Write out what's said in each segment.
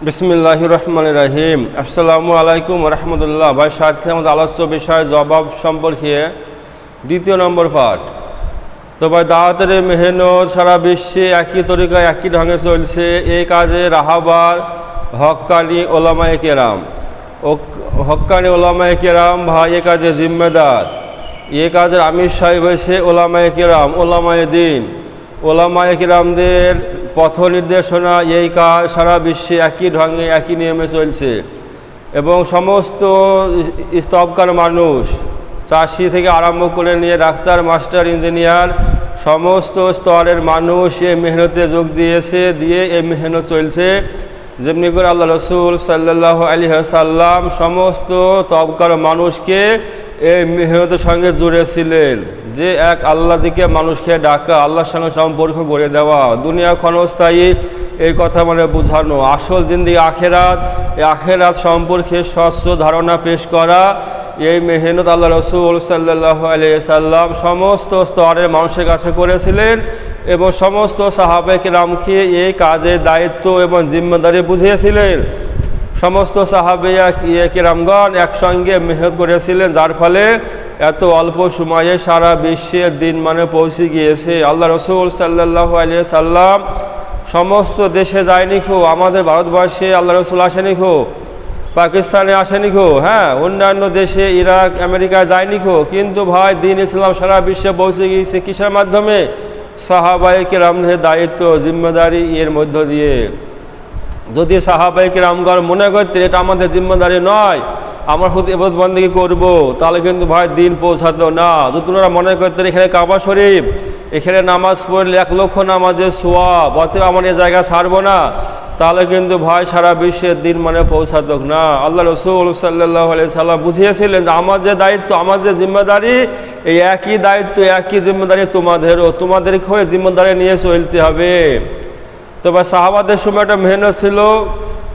বিসমিল্লাহির রহমানির রহিম। আসসালামু আলাইকুম রহমতুল্লাহ। ভাই সাথে আমাদের আলোচ্য বিষয় জবাব সম্পর্কে দ্বিতীয় নম্বর পাঠ। তো ভাই দাওয়াতের মেহনত সারা বিশ্বে একই তরিকায় একই ঢঙে চলছে। এই কাজে রাহাবার হক্কানি ওলামায়ে কেরাম ভাই এ কাজে জিম্মেদার। এ কাজের আমির সাহেব হয়েছে ওলামায়ে কেরাম, ওলামায়ে দিন। ওলামায়ে কেরামদের পথ নির্দেশনা এই কাজ সারা বিশ্বে একই ঢঙে একই নিয়মে চলছে এবং সমস্ত স্তবকার মানুষ, চাষি থেকে আরম্ভ করে নিয়ে ডাক্তার, মাস্টার, ইঞ্জিনিয়ার, সমস্ত স্তরের মানুষ এই মেহনতে যোগ দিয়েছে, দিয়ে এই মেহনত চলছে। যেমনি করে আল্লাহ রসুল সাল্লাল্লাহু আলাইহি ওয়াসাল্লাম সমস্ত তবকার মানুষকে এই মেহনতের সঙ্গে জুড়েছিলেন, যে এক আল্লাহ দিকে মানুষকে ডাকা, আল্লাহর সঙ্গে সম্পর্ক গড়ে দেওয়া, দুনিয়া ক্ষণস্থায়ী এই কথা মানে বোঝানো, আসল জিন্দেগি আখেরাত, এই আখেরাত সম্পর্কে স্বচ্ছ ধারণা পেশ করা। এই মেহনত আল্লাহ রসুল সাল্লাল্লাহু আলাইহি ওয়াসাল্লাম সমস্ত স্তরের মানুষের কাছে করেছিলেন এবং সমস্ত সাহাবায়ে কেরামকে এই কাজের দায়িত্ব এবং জিম্মেদারি বুঝিয়েছিলেন। সমস্ত সাহাবায়ে কেরামগণ একসঙ্গে মেহনত করেছিলেন, যার ফলে এত অল্প সময়ে সারা বিশ্বের দিন মানে পৌঁছে গিয়েছে। আল্লাহ রসুল সাল্লাল্লাহু আলাইহি ওয়াসাল্লাম সমস্ত দেশে যায়নি খো, আমাদের ভারতবর্ষে আল্লাহ রসুল আসেনি খো, পাকিস্তানে আসেনি খো, হ্যাঁ, অন্যান্য দেশে ইরাক, আমেরিকায় যায়নি খো, কিন্তু ভাই দিন ইসলাম সারা বিশ্বে পৌঁছে গিয়েছে কিসের মাধ্যমে? সাহাবায়ে কেরামদের দায়িত্ব জিম্মেদারি এর মধ্য দিয়ে। যদি সাহাবায়ে কেরামগণ মনে করতেন এটা আমাদের জিম্মেদারি নয়, আমরা শুধু ইবাদত বন্দেগী করবো, তাহলে কিন্তু ভাই দিন পৌঁছাতো না। যদি ওনারা মনে করতেন এখানে কাবা শরীফ, এখানে নামাজ পড়লে 1 লক্ষ নামাজের সোয়াব, অতএব আমার এই জায়গা ছাড়বো না, তাহলে কিন্তু ভাই সারা বিশ্বের দিন মানে পৌঁছাতো না। আল্লাহ রসুল সাল্লাল্লাহু আলাইহি সাল্লাম বুঝিয়েছিলেন যে আমার যে দায়িত্ব, আমার যে জিম্মেদারি, এই একই দায়িত্ব একই জিম্মেদারি তোমাদেরও, তোমাদেরকে হয়ে জিম্মেদারি নিয়ে চলতে হবে। তবে সাহাবাদের সময় একটা মেহনত ছিল,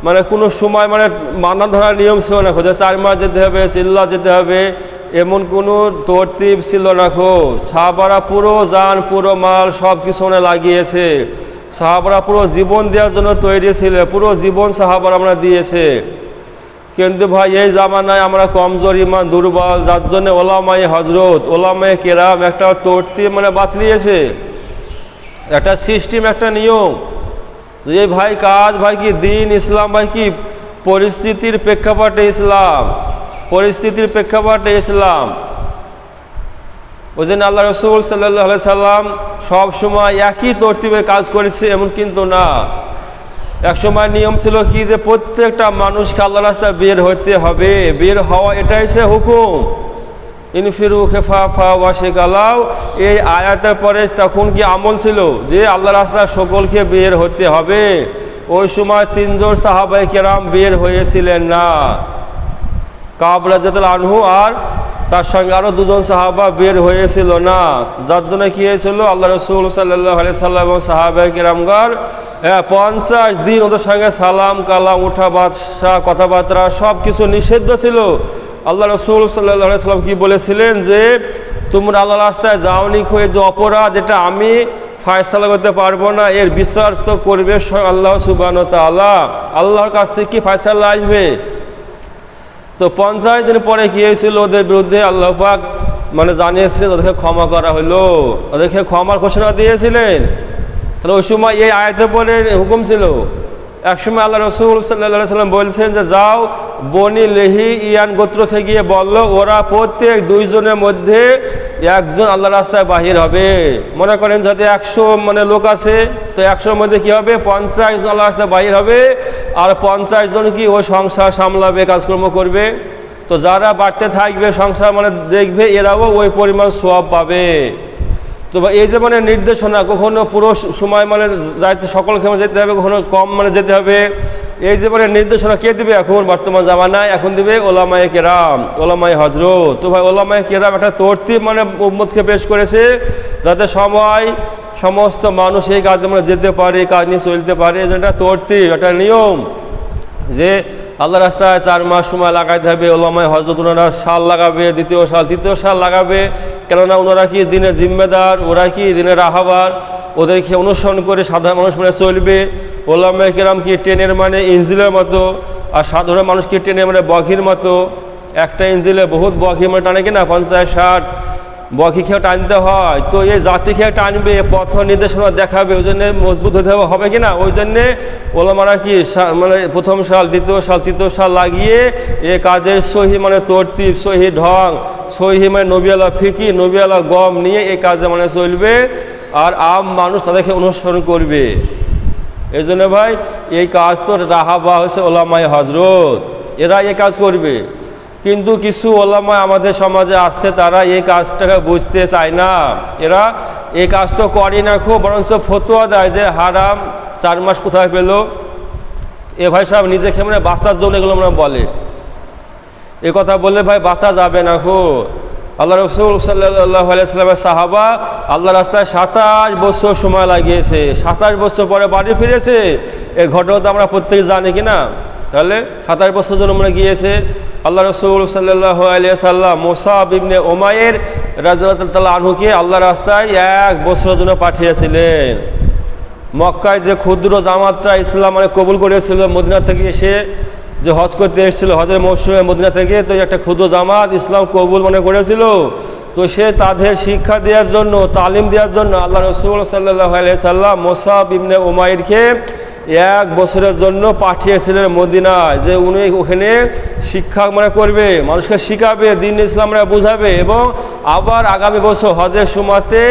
মানে কোনো সময় মানে মানা ধরার নিয়ম ছিল না, খোঁজা 4 মাস যেতে হবে, চিল্লা যেতে হবে, এমন কোনো তরতিব ছিল না খো। সাহাবারা পুরো জান, পুরো মাল সব কিছু মানে লাগিয়েছে। সাহাবারা পুরো জীবন দেওয়ার জন্য তৈরি ছিল, পুরো জীবন সাহাবারা আমরা দিয়েছে। কিন্তু ভাই এই জামানায় আমরা কমজোর, ইমান দুর্বল, যার জন্য ওলামায়ে হজরত, ওলামায়ে কেরাম একটা তরতিব মানে বাতলিয়েছে, একটা সিস্টেম, একটা নিয়ম, যে ভাই কাজ, ভাই কি দিন, ইসলাম, ভাই কি পরিস্থিতির প্রেক্ষাপটে ইসলাম, পরিস্থিতির প্রেক্ষাপটে ইসলাম। ওই জন্য আল্লাহ রসুল সাল্লাল্লাহু আলাইহি সাল্লাম সব সময় একই তরতিবে কাজ করেছে এমন কিন্তু না। এক সময় নিয়ম ছিল কি, যে প্রত্যেকটা মানুষকে আল্লাহর রাস্তায় বের হতে হবে, বের হওয়া এটাই সে হুকুম। ইনফিরু খেফাফা ওয়াশিকালাও, এই আয়াতের পরে তখন কি আমল ছিল যে আল্লাহর রাস্তায় সকলকে বের হতে হবে। ওই সময় 3 জন সাহাবায়ে কেরাম বের হয়েছিলেন না, কাব রাদিয়াল্লাহু আনহু আর তার সঙ্গে আরও 2 জন সাহাবা বের হয়েছিল না, যার জন্য কি হয়েছিল, আল্লাহ রসুল সাল্লাল্লাহু আলাইহি সাল্লাম এবং সাহাবায়ে কেরামগণ 50 দিন ওদের সঙ্গে সালাম কালাম, উঠা বাদশা, কথাবার্তা সব কিছু নিষিদ্ধ ছিল। আল্লাহ রসুল সাল্লাল্লাহু আলাইহি সাল্লাম কি বলেছিলেন, যে তোমরা আল্লাহর রাস্তায় যাওনি, হয়ে যে অপরাধ, এটা আমি ফায়সালা করতে পারবো না, এর বিচার তো করবে আল্লাহ সুবহানাহু ওয়া তাআলা। আল্লাহর কাছ থেকে কি ফায়সালা আসবে? তো 50 দিন পরে কি হয়েছিল, ওদের বিরুদ্ধে আল্লাহ পাক মানে জানিয়েছিলেন, ওদেরকে ক্ষমা করা হলো, ওদেরকে ক্ষমার ঘোষণা দিয়েছিলেন। তাহলে ওই সময় এই আয়াতের পরে হুকুম ছিল। এক সময় আল্লাহ রসুল সাল্লাল্লাহু আলাইহি সাল্লাম বলছেন যে যাও বনি লেহি ইয়ান গোত্রকে গিয়ে বললো, ওরা প্রত্যেক 2 জনের মধ্যে 1 জন আল্লাহ রাস্তায় বাহির হবে। মনে করেন যাতে 100 মানে লোক আছে, তো 100-র মধ্যে কি হবে, 50 জন আল্লাহ রাস্তায় বাহির হবে, আর 50 জন কি ওই সংসার সামলাবে, কাজকর্ম করবে। তো যারা বাড়তে থাকবে, সংসার মানে দেখবে, এরাও ওই পরিমাণ সওয়াব পাবে। তো এই যে মানে নির্দেশনা, কখনো পুরো সময় মানে যাইতে সকলকে যেতে হবে, কখনো কম মানে যেতে হবে, এই যে মানে নির্দেশনা কে দিবে এখন বর্তমান জামানায়? এখন দিবে ওলামায়ে কেরাম, ওলামায়ে হজরত। তো ভাই ওলামায়ে কেরাম একটা তরতিব মানে উম্মতকে পেশ করেছে, যাতে সময় সমস্ত মানুষ এই কাজে মানে যেতে পারে, কাজ নিয়ে চলতে পারে। যেটা তরতিব, একটা নিয়ম, যে আল্লাহ রাস্তায় 4 মাস সময় লাগাইতে হবে। ওলামায়ে হজরত ওনারা সাল লাগাবে, দ্বিতীয় সাল লাগাবে, কেননা ওনারা কি দিনের জিম্মেদার, ওরা কি দিনের রাহাবার, ওদেরকে অনুসরণ করে সাধারণ মানুষ মানে চলবে। ওলামায়ে কেরাম কি ট্রেনের মানে ইঞ্জিনের মতো, আর সাধারণ মানুষ কি ট্রেনের মানে বগির মতো। একটা ইঞ্জিনে বহুত বগি মানে টানে কিনা 50-60 বগি খেয়ে টানতে হয়। তো এই জাতি খেয়ে টানবে, পথ নির্দেশনা দেখাবে, ওই জন্যে মজবুত হতে হবে কিনা। ওই জন্যে ওলামারা কি মানে প্রথম সাল, দ্বিতীয় সাল, তৃতীয় সাল লাগিয়ে এ কাজের সহি মানে তরতিব, সহি ঢং, সহি মানে নবিয়ালা ফিকি, নবিয়ালা গম নিয়ে এই কাজে মানে চলবে, আর আম মানুষ তাদেরকে অনুসরণ করবে। এই জন্য ভাই এই কাজ তো রাহাবা হচ্ছে ওলামায়ে হজরত, এরা এই কাজ করবে। কিন্তু কিছু ওলামা আমাদের সমাজে আছে, তারা এই কাজটাকে বুঝতে চায় না। এরা এই কাজ তো করে না, খুব বরঞ্চ ফতোয়া দেয় যে হারাম, 4 মাস কোথায় পেল। এ ভাই সাহেব নিজে খেয়ে মানে বাচ্চার জন্য এগুলো মানে বলে, এ কথা বললে ভাই বাঁচা যাবে না। আল্লাহ রসুল সাল্লাল্লাহু আলাইহি সাল্লামের সাহাবা আল্লাহ রাস্তায় 27 বছর সময় লাগিয়েছে, 27 বছর পরে বাড়ি ফিরেছে। এই ঘটনা তো আমরা প্রত্যেকে জানি কিনা। তাহলে 27 বছর জন্য মানে গিয়েছে। আল্লাহ রসুল সাল্লাল্লাহু আলাইহি সাল্লাম মুসাব ইবনে উমাইর রাদিয়াল্লাহু তাআলা আনহুকে আল্লাহ রাস্তায় 1 বছরের জন্য পাঠিয়েছিলেন। মক্কায় যে ক্ষুদ্র জামাতটা ইসলাম মানে কবুল করেছিল, মদিনা থেকে এসে যে হজ করতে এসেছিল, হজের মৌসুমে মদিনা থেকে, তো একটা ক্ষুদ্র জামাত ইসলাম কবুল মনে করেছিল। তো সে তাদের শিক্ষা দেওয়ার জন্য, তালিম দেওয়ার জন্য আল্লাহ রসুল সাল্লাল্লাহু আলাইহি সাল্লাম মুসাব ইবনে উমাইরকে 1 বছরের জন্য পাঠিয়েছিলেন মদিনায়, যে উনি ওখানে শিক্ষা মানে করবে, মানুষকে শিখাবে, দিন ইসলাম বুঝাবে, এবং আবার আগামী বছর হজের সময়তে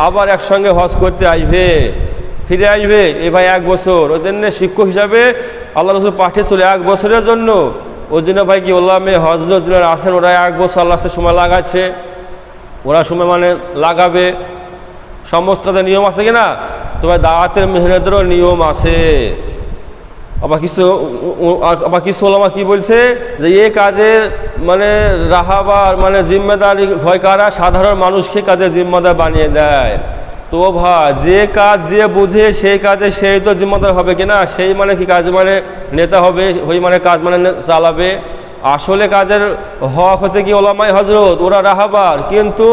আবার একসঙ্গে হজ করতে আসবে, ফিরে আসবে। এ ভাই 1 বছর ওই জন্য শিক্ষক হিসাবে আল্লাহ রসুল পাঠিয়েছিল 1 বছরের জন্য। ওই জন্য ভাই কি ওলামায়ে হজরত যারা আছেন ওরা 1 বছর আল্লাহ সময় লাগাচ্ছে, ওরা সময় মানে লাগাবে। সমস্ত কাজের নিয়ম আছে কিনা। তো ভাই দাওয়াতের মেহনতেরও নিয়ম আছে। আবার কিছু ওলামা কি বলছে যে এই কাজের মানে রাহাবার মানে জিম্মেদারি ভয় কারা, সাধারণ মানুষকে কাজে জিম্মেদার বানিয়ে দেয়। তো ভাই যে কাজ যে বুঝে সেই কাজে সেই তো জিম্মেদার হবে কিনা, সেই মানে কি কাজ মানে নেতা হবে, ওই মানে কাজ মানে চালাবে। আসলে কাজের হক হচ্ছে কি ওলামায়ে হজরত, ওরা রাহাবার। কিন্তু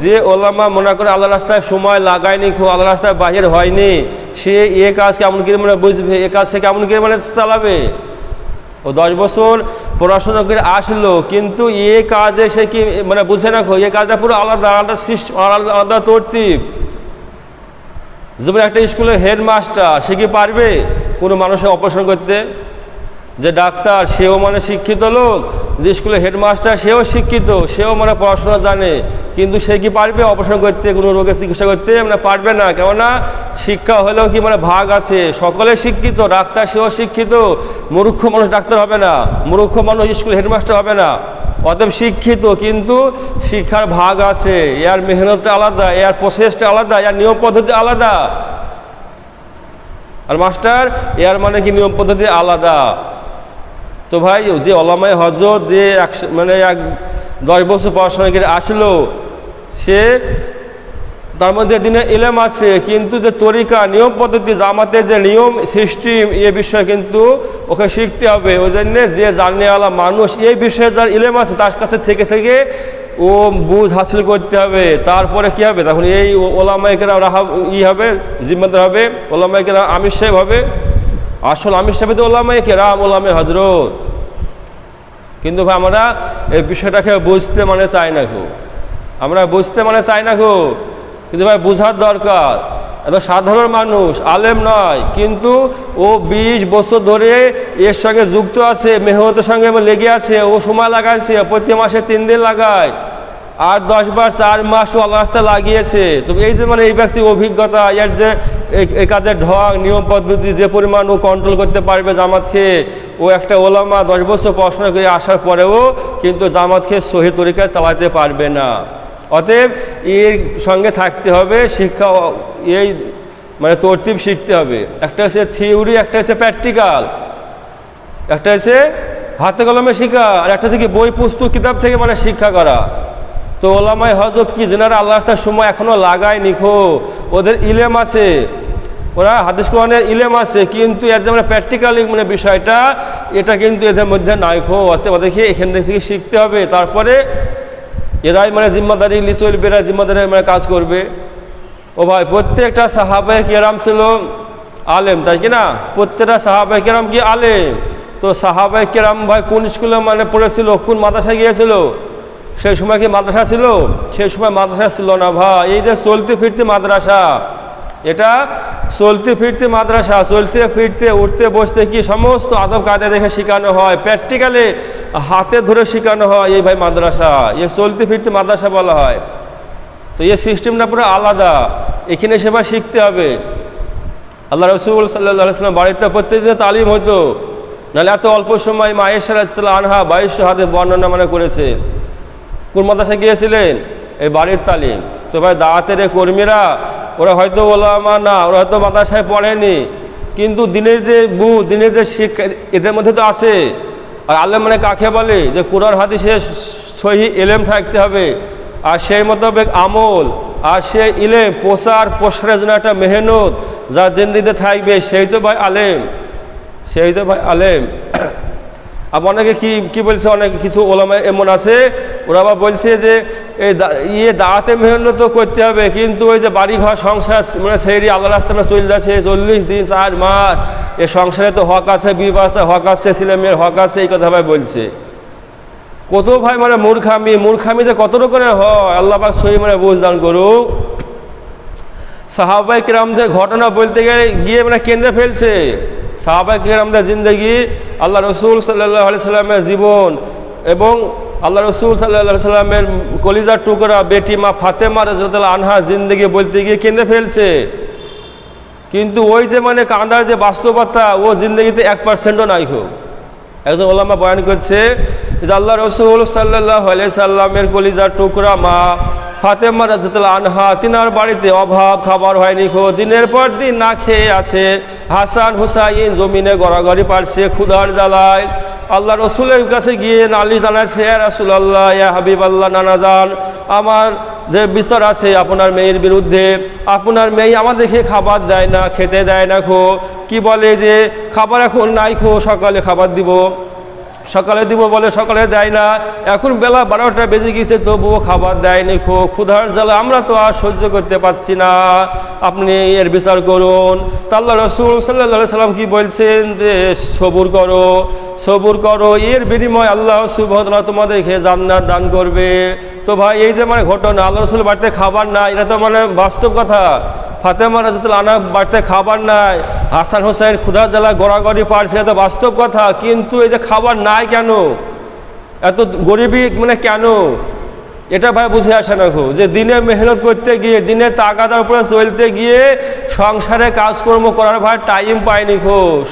যে ওলামা মনে করে আল্লাহ রাস্তায় সময় লাগায়নি, আল্লাহ রাস্তায় বাহির হয়নি, সে এ কাজ কেমন করে মানে বুঝবে, এ কাজ সে কেমন করে মানে চালাবে। ও 10 বছর পড়াশোনা করে আসলো, কিন্তু এ কাজে সে কি মানে বুঝে না, এ কাজটা পুরো আলাদা আলাদা সৃষ্টি, আলাদা তরতিব। যেমন একটা স্কুলের হেডমাস্টার, সে কি পারবে কোনো মানুষের অপারেশন করতে? যে ডাক্তার সেও মানে শিক্ষিত লোক, যে স্কুলের হেডমাস্টার সেও শিক্ষিত, সেও মানে পড়াশোনা জানে, কিন্তু সে কি পারবে অপারেশন করতে, কোনো রোগের চিকিৎসা করতে? মানে পারবে না। কেননা শিক্ষা হলেও কি মানে ভাগ আছে, সকলে শিক্ষিত, ডাক্তার সেও শিক্ষিত, মূর্খ মানুষ ডাক্তার হবে না, মূর্খ মানুষ স্কুল হেডমাস্টার হবে না। অতএব শিক্ষিত, কিন্তু শিক্ষার ভাগ আছে, এর মেহনতটা আলাদা, এর প্রসেসটা আলাদা, এর নিয়ম পদ্ধতি আলাদা। আর মাস্টার এর মানে কি নিয়ম পদ্ধতি আলাদা। তো ভাই যে ওলামায়ে হজরত যে মানে 10 বছর পড়াশোনা করে আসলো, সে তার মধ্যে দিনে ইলম আছে, কিন্তু যে তরিকা নিয়ম পদ্ধতি জামাতের যে নিয়ম সিস্টেম এ বিষয়ে কিন্তু ওকে শিখতে হবে। ওই জন্য যে জানেওয়ালা মানুষ এই বিষয়ে যার ইলম আছে তার কাছে থেকে থেকে ও বুঝ হাসিল করতে হবে। তারপরে কি হবে, তখন এই ওলামায়ে কেরাম হবে, জিম্মেদার হবে, ওলামায়ে কেরাম আমির সাহেব হবে। আসল আমির সাহেব তো ওলামায়ে কেরাম, ওলামায়ে হজরত। কিন্তু ভাই আমরা এই বিষয়টাকে বুঝতে মানে চাই না খুব, আমরা বুঝতে মানে চাই না খুব। কিন্তু ভাই বোঝার দরকার। এত সাধারণ মানুষ, আলেম নয়, কিন্তু ও 20 বছর ধরে এর সঙ্গে যুক্ত আছে, মেহনতের সঙ্গে লেগে আছে, ও সময় লাগাইছে, প্রতি মাসে 3 দিন লাগায়, আর 10 বার 4 মাস ও আল্লাহ রাস্তায় লাগিয়েছে। তো এই যে মানে এই ব্যক্তির অভিজ্ঞতা, এর যে এই কাজের ঢং নিয়ম পদ্ধতি যে পরিমাণ ও কন্ট্রোল করতে পারবে জামাতকে, ও একটা ওলামা 10 বছর পড়াশোনা করে আসার পরেও কিন্তু জামাতকে সহি তরিকায় চালাতে পারবে না। অতএব এর সঙ্গে থাকতে হবে, শিক্ষা এই মানে তরতিব শিখতে হবে। একটা হচ্ছে থিওরি, একটা হচ্ছে প্র্যাকটিক্যাল, একটা হচ্ছে হাতে কলমে শিক্ষা, আর একটা হচ্ছে কি বই পুস্তক কিতাব থেকে মানে শিক্ষা করা। তো ওলামায়ে হজরত কি যেনারা আল্লাহ রাস্তার সময় এখনো লাগায়নি, ওদের ইলেম আছে, ওরা হাদিস কোরআনের ইলেম আছে, কিন্তু এর যে মানে প্র্যাকটিক্যালি মানে বিষয়টা এটা কিন্তু এদের মধ্যে নাই। অতএব ওদেরকে এখান থেকে শিখতে হবে, তারপরে এরাই মানে জিম্মাদারি চলবে, এরা জিম্মাদারি মানে কাজ করবে। ও ভাই প্রত্যেকটা সাহাবায়ে কেরাম ছিল আলেম, তাই কি না? প্রত্যেকটা সাহাবায়ে কেরাম কি আলেম। তো সাহাবায়ে কেরাম ভাই কোন স্কুলে মানে পড়েছিল, কোন মাদ্রাসায় গিয়েছিল? সেই সময় কি মাদ্রাসা ছিল? সেই সময় মাদ্রাসা ছিল না ভাই। এই যে চলতে ফিরতে মাদ্রাসা, এটা চলতে ফিরতে মাদ্রাসা, চলতে ফিরতে উঠতে বসতে কি সমস্ত আদব কায়দা দেখে শেখানো হয়, প্র্যাকটিক্যালি হাতে ধরে শেখানো হয়। এই ভাই মাদ্রাসা, এ চলতে ফিরতে মাদ্রাসা বলা হয়। তো এই সিস্টেমটা পুরো আলাদা, এখানে সে ভাই শিখতে হবে। আল্লাহ রসুল সাল্লাল্লাহু আলাইহি ওয়াসাল্লাম বাড়িতে প্রত্যেকদিন তালিম হতো, নাহলে এত অল্প সময় মা আয়েশা রাদিয়াল্লাহু আনহা 2200 হাদিস বর্ণনা মানে করেছে। কোন মাদ্রাসায় গিয়েছিলেন? এই বাড়ির তালিম। তো ভাই দাওয়াতের কর্মীরা ওরা হয়তো ওলামা না, ওরা হয়তো মাদ্রাসায় পড়েনি, কিন্তু দিনের যে দিনের যে শিক্ষা এদের মধ্যে তো আছে। আর আলেম মানে কাকে বলে? যে কোরআন হাদিসে সহি ইলম থাকতে হবে, আর সেই মোতাবেক আমল, আর সেই ইলম প্রসারের জন্য একটা মেহনত যা জিন্দিগিতে থাকবে, সেই তো ভাই আলেম, সেই তো ভাই আলেম। আবার অনেকে কি বলছে, অনেক কিছু ওলামা এমন আছে ওরা আবার বলছে যে এই দাওয়াতে মেহনত তো করতে হবে, কিন্তু ওই যে বাড়ি ঘর সংসার মানে সেই আল্লাহ রাস্তা চলে যাচ্ছে 40 দিন 4 মাস, এ সংসারে তো হক আছে, বিবাহ হক আছে, ছেলে মেয়ের হক আছে, এই কথা ভাই বলছে। কত ভাই মানে মূর্খামি যে কত রকমের হয়, আল্লাহ পাক সহি মানে বুঝদান করুক। সাহাবায়ে কেরামদের ঘটনা বলতে গিয়ে মানে কেন্দ্রে ফেলছে। সাহাবায়ে কেরামদের জিন্দেগি, আল্লাহ রসুল সাল্লাল্লাহু আলাইহি সাল্লামের জীবন এবং আল্লাহ রসুল সাল্লাল্লাহু আলাইহি সাল্লামের কলিজার টুকরা বেটি মা ফাতেমা রাদিয়াল্লাহু আনহা জিন্দেগি বলতে গিয়ে কেন্দ্রে ফেলছে। কিন্তু ওই যে মানে কাঁদার যে বাস্তবতা, ও জিন্দেগিতে 1%ও নাই। হোক একজন ওলামা বয়ান করছে যে আল্লাহ রসুল সাল্লাল্লাহু আলাইহি সাল্লামের কলিজার টুকরা মা ফাতেমা রাদিয়াল্লাহু আনহা, তিনার বাড়িতে অভাব, খাবার হয়নি, দিনের পর দিন না খেয়ে আছে। হাসান হুসাইন জমিনে গড়াগড়ি পারছে ক্ষুধার জ্বালায়। আল্লাহ রসুলের কাছে গিয়ে নালিশ জানাচ্ছে, ইয়া রাসূলুল্লাহ, ইয়া হাবিবাল্লাহ, নানা যান, আমার যে বিচার আছে আপনার মেয়ের বিরুদ্ধে। আপনার মেয়ে আমাদেরকে খাবার দেয় না, খেতে দেয় না। কি বলে যে খাবার এখন নাই, সকালে খাবার দিব, সকালে দিব বলে সকালে দেয় না। এখন বেলা 12টা বেজে গেছে, তবুও খাবার দেয়নি। ক্ষুধার জ্বালা আমরা তো আর সহ্য করতে পারছি না, আপনি এর বিচার করুন। তা আল্লাহ রসুল সাল্লাল্লাহু আলাইহি সাল্লাম কি বলছেন যে সবুর করো, সবুর করো, এর বিনিময় আল্লাহ সুবহানাহু ওয়া তাআলা তোমাদেরকে জান্নাত দান করবে। তো ভাই এই যে মানে ঘটনা, আল্লাহ রসুল বাড়িতে খাবার না, এটা তো মানে বাস্তব কথা। ফাতেমা রাদিয়াল্লাহু আনহা বাড়িতে খাবার নাই, হাসান হোসেন ক্ষুধার জ্বালা গড়াগড়ি পারছে, এটা বাস্তব কথা। কিন্তু এই যে খাবার নাই কেন, এত গরিবী মানে কেন, এটা ভাই বুঝে আসে না। যে দিনে মেহনত করতে গিয়ে, দিনে তাগাদার উপরে চলতে গিয়ে সংসারে কাজকর্ম করার ভাই টাইম পায়নি।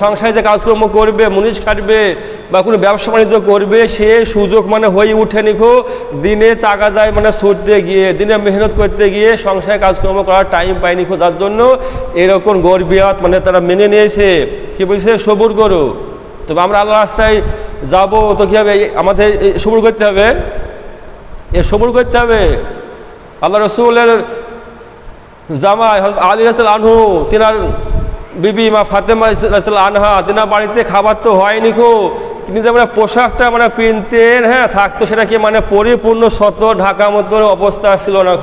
সংসারে যে কাজকর্ম করবে, মুনিশ খাটবে বা কোনো ব্যবসা বাণিজ্য করবে, সে সুযোগ মানে হয়ে উঠেনি। দিনে তাগাদায় মানে ছুটতে গিয়ে, দিনে মেহনত করতে গিয়ে সংসারে কাজকর্ম করার টাইম পায়নি। যার জন্য এরকম গর্বিয়াত মানে তারা মেনে নিয়েছে। কি বলছে? সবুর করো। তবে আমরা আল্লাহ রাস্তায় যাবো তো কী হবে? আমাদের সবুর করতে হবে, সবুর করতে হবে। আল্লাহ রসুলের জামাই আলী রাদিয়াল্লাহু আনহু, তিনার বিবি মা ফাতেমা রাদিয়াল্লাহু আনহা, তিনার বাড়িতে খাবার তো হয়নি। তিনি যে মানে পোশাকটা মানে পিনতেন, হ্যাঁ থাকতো, সেটা কি মানে পরিপূর্ণ শত ঢাকা মতো অবস্থা ছিল না।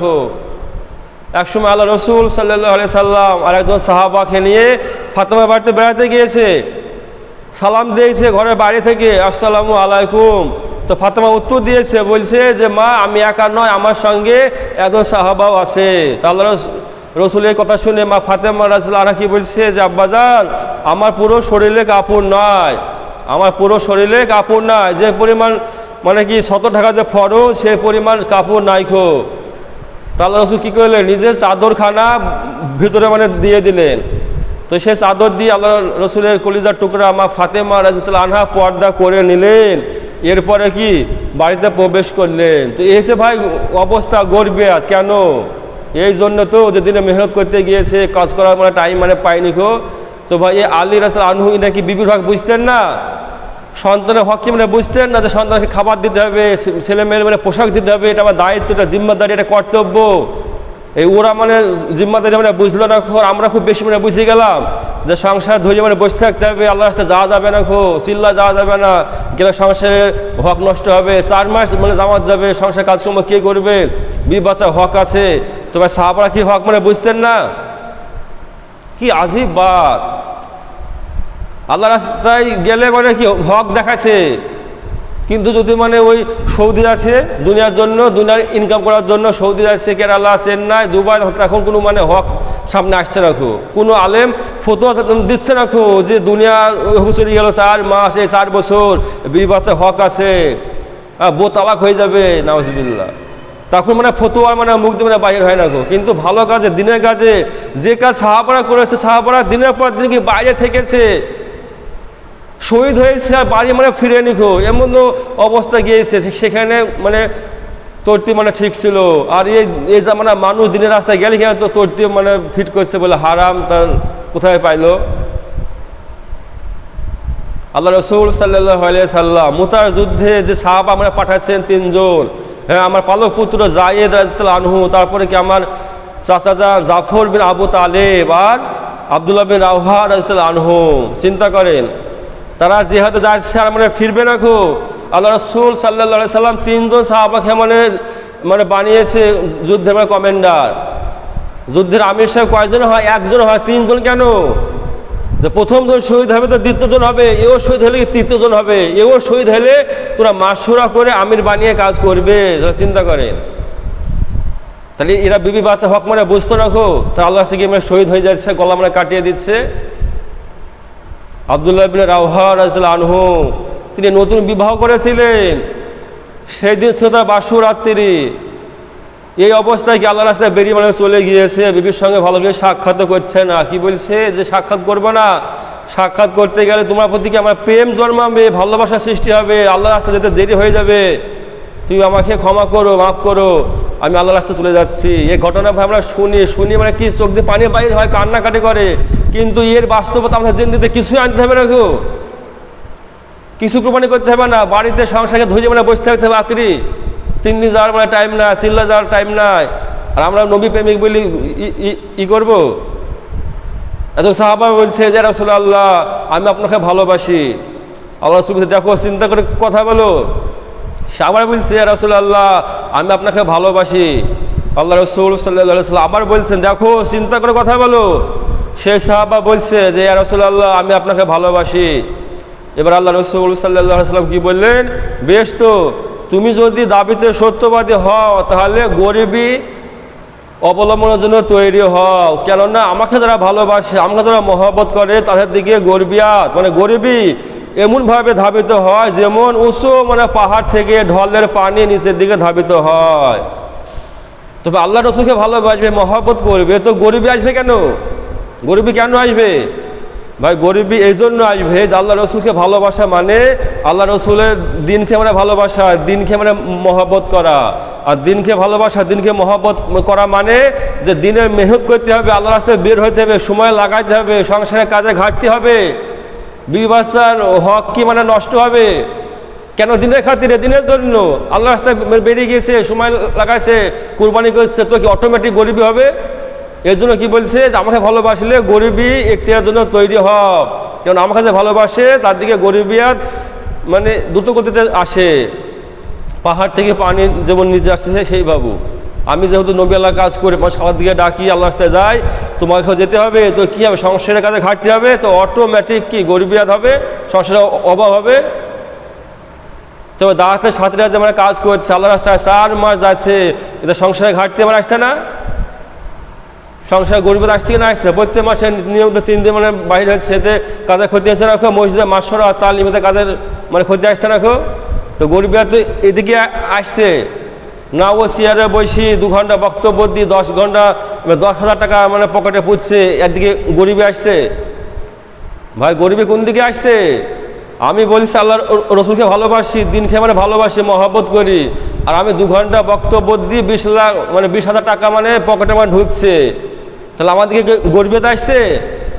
একসময় আল্লাহ রসুল সাল্লাল্লাহু আলাইহি সাল্লাম আর একজন সাহাবাকে নিয়ে ফাতেমার বাড়িতে বেড়াতে গিয়েছে। সালাম দিয়েছে ঘরের বাড়ি থেকে, আসসালামু আলাইকুম। তো ফাতেমা উত্তর দিয়েছে, বলছে যে মা, আমি একা নয়, আমার সঙ্গে একজন সাহাবাও আছে। তা আল্লাহ রসুলের কথা শুনে মা ফাতেমা রাদিয়াল্লাহু আনহা কি বলছে যে আব্বাজান, আমার পুরো শরীরে কাপড় নয়, আমার পুরো শরীরে কাপড় নাই, যে পরিমাণ মানে কি 100 টাকা যে ফরজ, সে পরিমাণ কাপড় নাই। তা আল্লাহ রসুল কী করলেন? নিজের চাদরখানা ভিতরে মানে দিয়ে দিলেন। তো সে চাদর দিয়ে আল্লাহ রসুলের কলিজার টুকরা মা ফাতেমা রাদিয়াল্লাহু আনহা পর্দা করে নিলেন। এরপরে কি বাড়িতে প্রবেশ করলেন। তো এসে ভাই অবস্থা গর্বিয়াত কেন? এই জন্য তো যে দিনে মেহনত করতে গিয়েছে, কাজ করার মানে টাইম মানে পায়নি। তো ভাই এই আলী রাদিয়াল্লাহু আনহু নাকি বিবির হক বুঝতেন না, সন্তানের হক কি মানে বুঝতেন না, যে সন্তানকে খাবার দিতে হবে, ছেলে মেয়ের মানে পোশাক দিতে হবে, এটা আমার দায়িত্ব, এটা জিম্মাদারি, এটা কর্তব্য। এই ওরা মানে জিম্মাদারি মানে বুঝলো না। আমরা খুব বেশি মানে বুঝে গেলাম যে সংসার ধরে মানে বসে থাকতে হবে, আল্লাহ রাস্তায় যাওয়া যাবে না, চিল্লা যাওয়া যাবে না, গেলে সংসারের হক নষ্ট হবে। 4 মাস মানে জামাত যাবে, সংসার কাজকর্ম কে করবে, বাচ্চার হক আছে। তো ভাই সাহাবারা কি হক মানে বুঝতেন না? কি আজীব বাত। আল্লাহ রাস্তায় গেলে মানে কি হক দেখাচ্ছে, কিন্তু যদি মানে ওই সৌদি আছে দুনিয়ার জন্য, দুনিয়ার ইনকাম করার জন্য সৌদি আছে, কেরালা, চেন্নাই, দুবাই, এখন কোনো মানে হক সামনে আসছে রাখো, কোনো আলেম ফতোয়া দিচ্ছে রাখো যে দুনিয়া চলে গেল 4 মাস, এই 4 বছর বিবাহে হক আছে, তালাক হয়ে যাবে, নাউজুবিল্লাহ। তখন মানে ফতোয়ার মানে মুখ দিয়ে মানে বাইরে হয় না গো। কিন্তু ভালো কাজে, দিনের কাজে যে কাজ সাহাবারা করেছে, সাহাবারা দিনের পর দিন কি বাইরে থেকেছে, শহীদ হয়েছে আর বাড়ি মানে ফিরে নিখো, এমন অবস্থা গিয়েছে, সেখানে মানে তরতিব মানে ঠিক ছিল। আর এই জামানা মানুষ দিনের রাস্তায় গেলে কেন তো তরতিব মানে ফিট করছে বলে হারাম তার কোথায় পাইলো? আল্লাহ রসুল সাল্লাল্লাহু আলাইহি সাল্লাম মুতার যুদ্ধে যে সাহাবা আমরা পাঠাচ্ছেন 3 জন, হ্যাঁ, আমার পালক পুত্র জায়েদ রাদিয়াল্লাহু আনহু, তারপরে কি আমার চাচা জাফর বিন আবু তালেব আর আব্দুল্লাহ বিন রাওহা রাদিয়াল্লাহু আনহু। চিন্তা করেন, তারা জিহাদে যাচ্ছে আর মানে ফিরবে না খো। আল্লাহ রসুল সাল্লাল্লাহু আলাইহি সাল্লাম 3 জন সাহাবাকে মানে বানিয়েছে যুদ্ধের মানে কমান্ডার। যুদ্ধের আমির সাহেব কয়জন হয়? 1 জন হয়, 3 জন কেন? যে প্রথম জন শহীদ হবে তো 2য় জন হবে, এও শহীদ হলে 3য় জন হবে, এও শহীদ হলে তোরা মাশওয়ারা করে আমির বানিয়ে কাজ করবে। চিন্তা করেন, তাহলে এরা বিবি বাচ্চা হক মানে বুঝতো রাখো, তা আল্লাহ থেকে মানে শহীদ হয়ে যাচ্ছে, গলা মানে কাটিয়ে দিচ্ছে। আব্দুল্লাহ বিন রাওহা রাদিয়াল্লাহু আনহু তিনি নতুন বিবাহ করেছিলেন, সেই দিন ছিল তার বাসর রাত্রি। এই অবস্থায় কি আল্লাহ রাস্তায় বেরিয়ে মানে চলে গিয়েছে, বিবির সঙ্গে ভালো করে সাক্ষাৎ করছে না। কি বলছে যে সাক্ষাৎ করবো না, সাক্ষাৎ করতে গেলে তোমার প্রতি কি আমার প্রেম জন্মাবে, ভালোবাসা সৃষ্টি হবে, আল্লাহ রাস্তায় যেতে দেরি হয়ে যাবে, তুমি আমাকে ক্ষমা করো, মাফ করো, আমি আল্লাহ রাস্তায় চলে যাচ্ছি। এই ঘটনা ভাই আমরা শুনি মানে কি চোখ দিয়ে পানি বাইর হয়, কান্নাকাটি করে, কিন্তু এর বাস্তবতা আমাদের জিন্দিগিতে কিছুই আনতে হবে না গো, কিছু প্রমাণী করতে হবে না। বাড়িতে সংসারকে ধৈর্য মানে বসে থাকতে হবে আখরি 3 দিন যাওয়ার মানে টাইম নাই, চিল্লা যাওয়ার টাইম নাই। আর আমরা নবী প্রেমিক বলি ই করবো। এত সাহাবা বলছে যে রাসূলুল্লাহ আমি আপনাকে ভালোবাসি। আল্লাহ রাসূল দেখো চিন্তা করে কথা বলো। সাহাবা বলছে রাসূলুল্লাহ আমি আপনাকে ভালোবাসি। আল্লাহ রাসূল সাল্লাল্লাহু আলাইহি ওয়াসাল্লাম আবার বলছেন দেখো চিন্তা করে কথা বলো। সেই সাহাবা বলছে যে রাসূলুল্লাহ আমি আপনাকে ভালোবাসি। এবার আল্লাহ রাসূল সাল্লাল্লাহু আলাইহি ওয়াসাল্লাম কি বললেন, বেশ তো তুমি যদি দাবিতে সত্যবাদী হও তাহলে গরিবী অবলম্বনের জন্য তৈরি হও, কেননা আমাকে যারা ভালোবাসে, আমাকে যারা মহব্বত করে তাদের দিকে গরিবিয়াত মানে গরিবী এমনভাবে ধাবিত হয় যেমন উঁচু মানে পাহাড় থেকে ঢলের পানি নিচের দিকে ধাবিত হয়। তবে আল্লাহ রসুলকে ভালোবাসবে, মহব্বত করবে, তো গরিবী আসবে কেন? গরিবী কেন আসবে ভাই? গরিবী এই জন্য আসবে যে আল্লাহ রসুলকে ভালোবাসা মানে আল্লাহ রসুলের দিনকে মানে ভালোবাসা, দিনকে মানে মহব্বত করা। আর দিনকে ভালোবাসা, দিনকে মহব্বত করা মানে যে দিনের মেহনত করতে হবে, আল্লাহ রাস্তায় বের হইতে হবে, সময় লাগাইতে হবে, সংসারের কাজে ঘাটতি হবে, বিবি বাচ্চার হক কি মানে নষ্ট হবে কেন? দিনের খাতিরে, দিনের জন্য আল্লাহ রাস্তায় বেরিয়ে গিয়েছে, সময় লাগাইছে, কুরবানি করছে, তো কি অটোমেটিক গরিবী হবে? এর জন্য কি বলছে যে আমাকে ভালোবাসলে গরিবী এখতিয়ারের জন্য তৈরি হও, কারণ আমার কাছে ভালোবাসে তার দিকে গরিবিয়াত মানে দ্রুত গতিতে আসে। পাহাড় থেকে পানি যেমন নিচে আসছে সেই বাবু, আমি যেহেতু নবী আল্লাহ কাজ করে সবার দিকে ডাকি, আল্লাহ রাস্তায় যাই, তোমাকেও যেতে হবে, তো কী হবে? সংসারের কাজে ঘাটতি হবে, তো অটোমেটিক কি গরিবিয়াত হবে, সংসারের অভাব হবে। তবে দাঁড়াতে সাথীরা যে মানে কাজ করছে আল্লাহ রাস্তায় 4 মাস যাচ্ছে, এটা সংসারে ঘাটতি আমার আসছে না? সংসারে গরিবত আসছে কি না আসছে? প্রত্যেক মাসে নিয়মিত 3 দিন মানে বাইরে হচ্ছে, এতে কাজে ক্ষতি আসছে রাখো, মসজিদে মাসরা তালিমিতে কাজের মানে ক্ষতি আসছে রাখো, তো গরিবিয়াত তো এদিকে আসছে না। ও চেয়ারে বসি 2 ঘন্টা বক্তব্য দিই, 10 ঘন্টা 10,000 টাকা মানে পকেটে পুচ্ছে, একদিকে গরিবী আসছে ভাই। গরিবী কোন দিকে আসছে? আমি বলছি আল্লাহ রসুলকে ভালোবাসি, দিনকে মানে ভালোবাসি, মহব্বত করি, আর আমি 2 ঘন্টা বক্তব্য দিই, 20 লাখ মানে 20,000 টাকা মানে পকেটে মানে ঢুকছে, তাহলে আমার দিকে গরিবত আসছে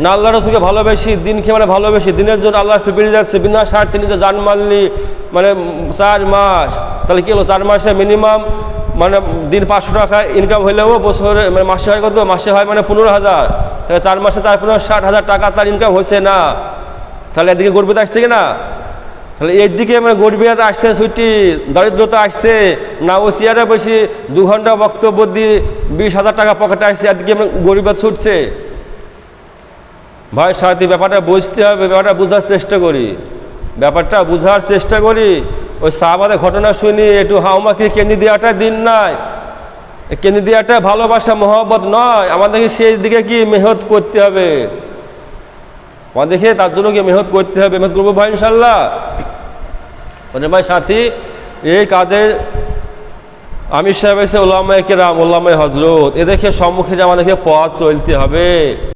না? আল্লাহ রসুলকে ভালোবাসি, দিনকে মানে ভালোবাসি, দিনের জন্য আল্লাহ রাস্তায় বেরিয়ে যাচ্ছে, বিনা স্বার্থে নিজে জান মারলি মানে 4 মাস, তাহলে কী হলো? 4 মাসে মিনিমাম মানে দিন 500 টাকা ইনকাম হলেও বছরে মানে মাসে হয় কত? মাসে হয় মানে 15,000, তাহলে 4 মাসে 4-15 60,000 টাকা তার ইনকাম হয়েছে না? তাহলে এদিকে গরিবত আসছে কি না? তাহলে এর দিকে মানে গরিবিয়াত আসছে, ছুটি দারিদ্রতা আসছে না? ও চেয়ারে বসে 2 ঘন্টা বক্তব্য দিয়ে 20,000 টাকা পকেটে আসছে, একদিকে গরিবিয়াত ছুটছে। ভাই সাথী ব্যাপারটা বুঝতে হবে, ব্যাপারটা বোঝার চেষ্টা করি, ব্যাপারটা বোঝার চেষ্টা করি। ওই সাহাবাদের ঘটনা শুনি একটু হাউমাকে কেন্দ্রে দেওয়াটা দিন নয়, কেন্দ্রে দেওয়াটা ভালোবাসা মহব্বত নয়, আমাদেরকে সেই দিকে কি মেহনত করতে হবে, আমাদেরকে তার জন্য কি মেহনত করতে হবে। মেহনত করবো ভাই ইনশাল্লাহ। ভাই সাথী, এই কাজের আমির সাহেব এসে ওলামায়ে কেরাম, ওলামায়ে হজরত, এদেরকে সম্মুখে আমাদেরকে পথ চলতে হবে।